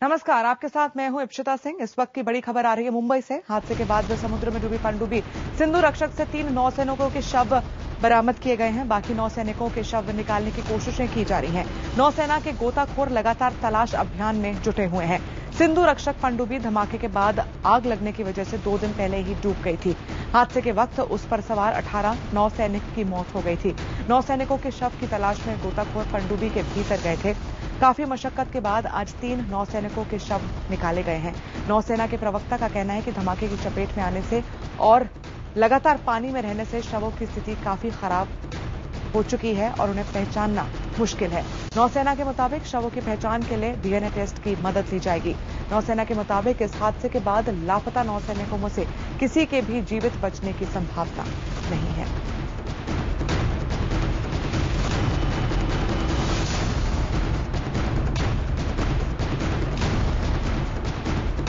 नमस्कार, आपके साथ मैं हूं इप्शिता सिंह। इस वक्त की बड़ी खबर आ रही है मुंबई से। हादसे के बाद समुद्र में डूबी पनडुब्बी सिंधु रक्षक से 3 नौसैनिकों के शव बरामद किए गए हैं। बाकी नौसैनिकों के शव निकालने की कोशिशें की जा रही हैं। नौसेना के गोताखोर लगातार तलाश अभियान में जुटे हुए हैं। सिंधु रक्षक पनडुब्बी धमाके के बाद आग लगने की वजह से 2 दिन पहले ही डूब गई थी। हादसे के वक्त उस पर सवार 18 नौसैनिक की मौत हो गई थी। नौसैनिकों के शव की तलाश में गोताखोर पनडुब्बी के भीतर गए थे। काफी मशक्कत के बाद आज 3 नौसैनिकों के शव निकाले गए हैं। नौसेना के प्रवक्ता का कहना है कि धमाके की चपेट में आने से और लगातार पानी में रहने से शवों की स्थिति काफी खराब हो चुकी है और उन्हें पहचानना मुश्किल है। नौसेना के मुताबिक शवों की पहचान के लिए डीएनए टेस्ट की मदद ली जाएगी। नौसेना के मुताबिक इस हादसे के बाद लापता नौसैनिकों में से किसी के भी जीवित बचने की संभावना नहीं है।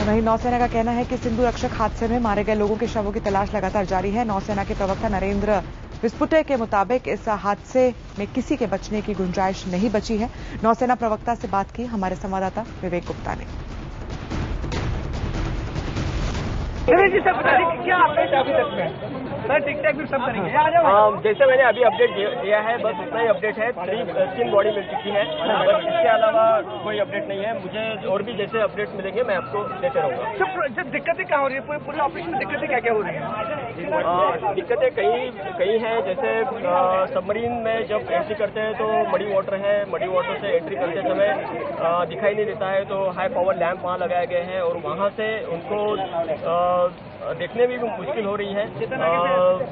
वहीं नौसेना का कहना है कि सिंधु रक्षक हादसे में मारे गए लोगों के शवों की तलाश लगातार जारी है। नौसेना के प्रवक्ता नरेंद्र विस्पुटे के मुताबिक इस हादसे में किसी के बचने की गुंजाइश नहीं बची है। नौसेना प्रवक्ता से बात की हमारे संवाददाता विवेक गुप्ता ने। जी सर, क्या अपडेट अभी तक में? सर टिक टैक भी सब करेंगे। जैसे मैंने अभी अपडेट दिया है, बस उतना ही अपडेट है। 3 बॉडी मिल चुकी है, बस इसके अलावा कोई अपडेट नहीं है। मुझे और भी जैसे अपडेट मिलेंगे मैं आपको देते रहूंगा। सर दिक्कतें क्या हो रही है पूरे ऑपरेशन में? दिक्कतें क्या क्या हो रही है? दिक्कतें कई हैं। जैसे सबमरीन में जब एंट्री करते हैं तो मडी वाटर है, मडी वाटर से एंट्री करते समय दिखाई नहीं देता है, तो हाई पावर लैंप वहाँ लगाए गए हैं और वहाँ से उनको देखने में भी मुश्किल हो रही है।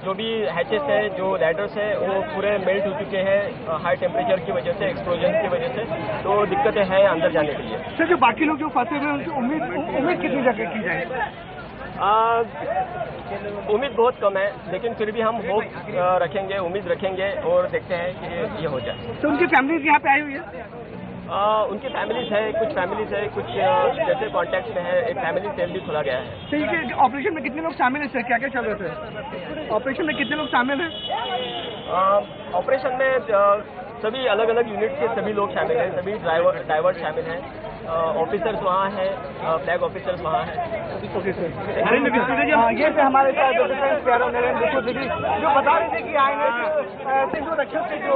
जो भी हैचेस है, जो लैडर्स है, वो पूरे मेल्ट हो चुके हैं हाई टेम्परेचर की वजह से, एक्सप्लोजन की वजह से, तो दिक्कतें हैं अंदर जाने के लिए। सर जो बाकी लोग जो फंसे हुए हैं उनकी उम्मीद कितनी जगह की जाए? उम्मीद बहुत कम है, लेकिन फिर भी हम होप रखेंगे, उम्मीद रखेंगे और देखते हैं कि ये हो जाए। तो उनकी फैमिलीज यहाँ पे आई हुई है? उनकी फैमिलीज है, कुछ जैसे कॉन्टैक्ट में है। एक फैमिली सेल भी खोला गया है। ठीक है, ऑपरेशन में कितने लोग शामिल हैं सर? क्या क्या चल रहे थे ऑपरेशन में? कितने लोग शामिल हैं ऑपरेशन में? सभी अलग अलग यूनिट के सभी लोग शामिल हैं, सभी ड्राइवर शामिल हैं, ऑफिसर्स वहाँ हैं, फ्लैग ऑफिसर्स वहाँ हैं। ये थे हमारे साथ जो बता रहे थे कि आएंगे सिंधु रक्षक के जो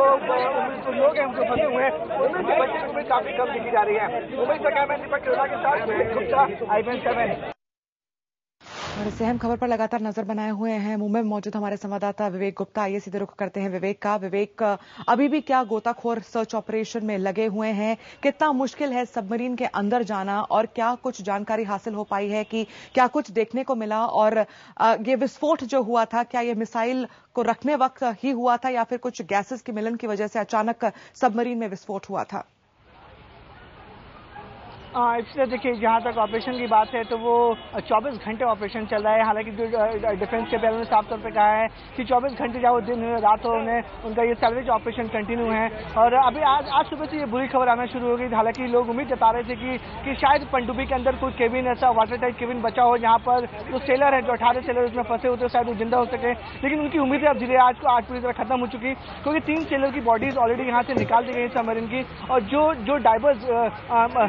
लोग हैं जो फंसे हुए हैं उनमें से बच्चे को भी काफी कम दिखी जा रही है। मुंबई से कैमरा दीपक के साथ गुप्ता, IBN7। और इस अहम खबर पर लगातार नजर बनाए हुए हैं मुंबई में मौजूद हमारे संवाददाता विवेक गुप्ता। आइए सीधे रुख करते हैं विवेक का। विवेक, अभी भी क्या गोताखोर सर्च ऑपरेशन में लगे हुए हैं? कितना मुश्किल है सबमरीन के अंदर जाना और क्या कुछ जानकारी हासिल हो पाई है कि क्या कुछ देखने को मिला? और ये विस्फोट जो हुआ था, क्या ये मिसाइल को रखने वक्त ही हुआ था या फिर कुछ गैसेस के मिलन की वजह से अचानक सबमरीन में विस्फोट हुआ था? इसलिए देखिए, जहाँ तक ऑपरेशन की बात है तो वो 24 घंटे ऑपरेशन चल रहा है। हालांकि जो डिफेंस के बैरन ने साफ तौर पे कहा है कि 24 घंटे चाहे वो दिन हो रात हो, उनका ये सैल्वेज ऑपरेशन कंटिन्यू है। और अभी आज सुबह से ये बुरी खबर आना शुरू हो गई। हालांकि लोग उम्मीद जता रहे थे कि शायद पनडुब्बी के अंदर कोई केबिन, ऐसा वाटर टाइट केबिन बचा हो जहाँ पर जो सेलर है, जो 18 सेलर उसमें फंसे होते, शायद वो जिंदा हो सके। लेकिन उनकी उम्मीदें अब धीरे आज पूरी तरह खत्म हो चुकी, क्योंकि 3 सेलर की बॉडीज ऑलरेडी यहाँ से निकाल दी गई सबमरीन की। और जो डाइवर्स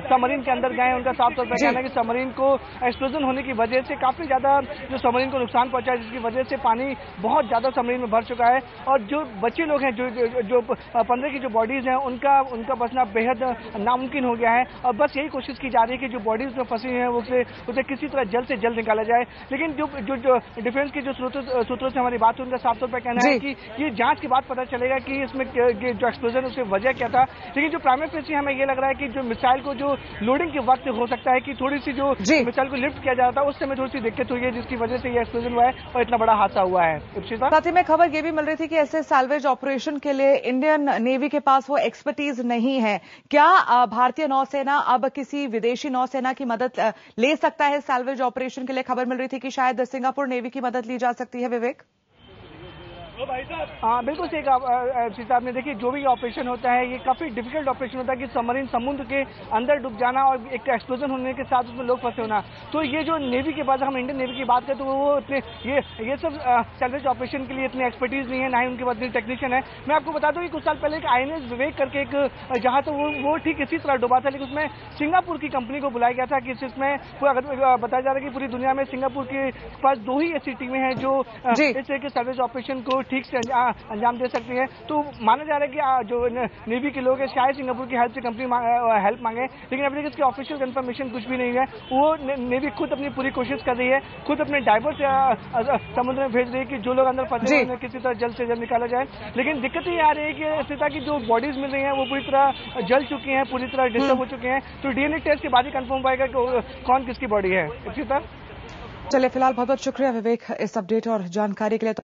सबमरीन के अंदर गए उनका साफ तौर पर कहना है कि सबमरीन को एक्सप्लोजन होने की वजह से काफी ज्यादा जो सबमरीन को नुकसान पहुंचा है, जिसकी वजह से पानी बहुत ज्यादा सबमरीन में भर चुका है। और जो बच्चे लोग हैं, जो 15 की जो बॉडीज हैं, उनका बचना बेहद नामुमकिन हो गया है। और बस यही कोशिश की जा रही है कि जो बॉडीज में फंसी हैं उसे किसी तरह जल्द से जल्द निकाला जाए। लेकिन जो डिफेंस के जो सूत्रों से हमारी बात हुई, उनका साफ तौर पर कहना है कि ये जांच के बाद पता चलेगा कि इसमें जो एक्सप्लोजन उसकी वजह क्या था। लेकिन जो प्राइमरी फेस हमें ये लग रहा है कि जो मिसाइल को जो लोडिंग के वक्त हो सकता है कि थोड़ी सी जो मिसाइल को लिफ्ट किया जा रहा था उस समय थोड़ी सी दिक्कत हुई है, जिसकी वजह से ये एक्सप्लोजन हुआ है और इतना बड़ा हादसा हुआ है। साथ ही में खबर ये भी मिल रही थी कि ऐसे सैल्वेज ऑपरेशन के लिए इंडियन नेवी के पास वो एक्सपर्टीज नहीं है। क्या भारतीय नौसेना अब किसी विदेशी नौसेना की मदद ले सकता है सैल्वेज ऑपरेशन के लिए? खबर मिल रही थी कि शायद सिंगापुर नेवी की मदद ली जा सकती है। विवेक, बिल्कुल सही कहा श्री साहब ने। देखिए, जो भी ऑपरेशन होता है ये काफी डिफिकल्ट ऑपरेशन होता है कि सबमरीन समुद्र के अंदर डूब जाना और एक एक्सप्लोजन होने के साथ उसमें लोग फंसे होना। तो ये जो नेवी के बाद हम इंडियन नेवी की बात करें तो वो इतने ये सब सैल्वेज ऑपरेशन के लिए इतनी एक्सपर्टीज नहीं है, ना ही उनके पास इतनी टेक्नीशियन है। मैं आपको बता दूं कि कुछ साल पहले एक INS विवेक करके एक जहां तो वो ठीक इसी तरह डूबा था, लेकिन उसमें सिंगापुर की कंपनी को बुलाया गया था कि इसमें बताया जा रहा है कि पूरी दुनिया में सिंगापुर के पास 2 ही ऐसी टीमें हैं जो इस तरह के सैल्वेज ऑपरेशन को ठीक से अंजाम दे सकती है। तो माना जा रहा है कि जो नेवी के लोग हैं शायद सिंगापुर की हेल्प से कंपनी हेल्प मांगे, लेकिन अभी तक इसकी ऑफिशियल कंफर्मेशन कुछ भी नहीं है। वो नेवी खुद अपनी पूरी कोशिश कर रही है, खुद अपने डाइवर्स समुद्र में भेज रही है कि जो लोग अंदर फंसे हैं उन्हें किसी तरह जल्द से जल्द निकाला जाए। लेकिन दिक्कत ये आ रही है कि सीता की जो बॉडीज मिल रही हैं वो पूरी तरह जल चुकी हैं, पूरी तरह डिस्टर्ब हो चुके हैं। तो DNA टेस्ट के बाद ही कंफर्म पाएगा कि कौन किसकी बॉडी है। सीता, चलिए, फिलहाल बहुत बहुत शुक्रिया विवेक इस अपडेट और जानकारी के लिए।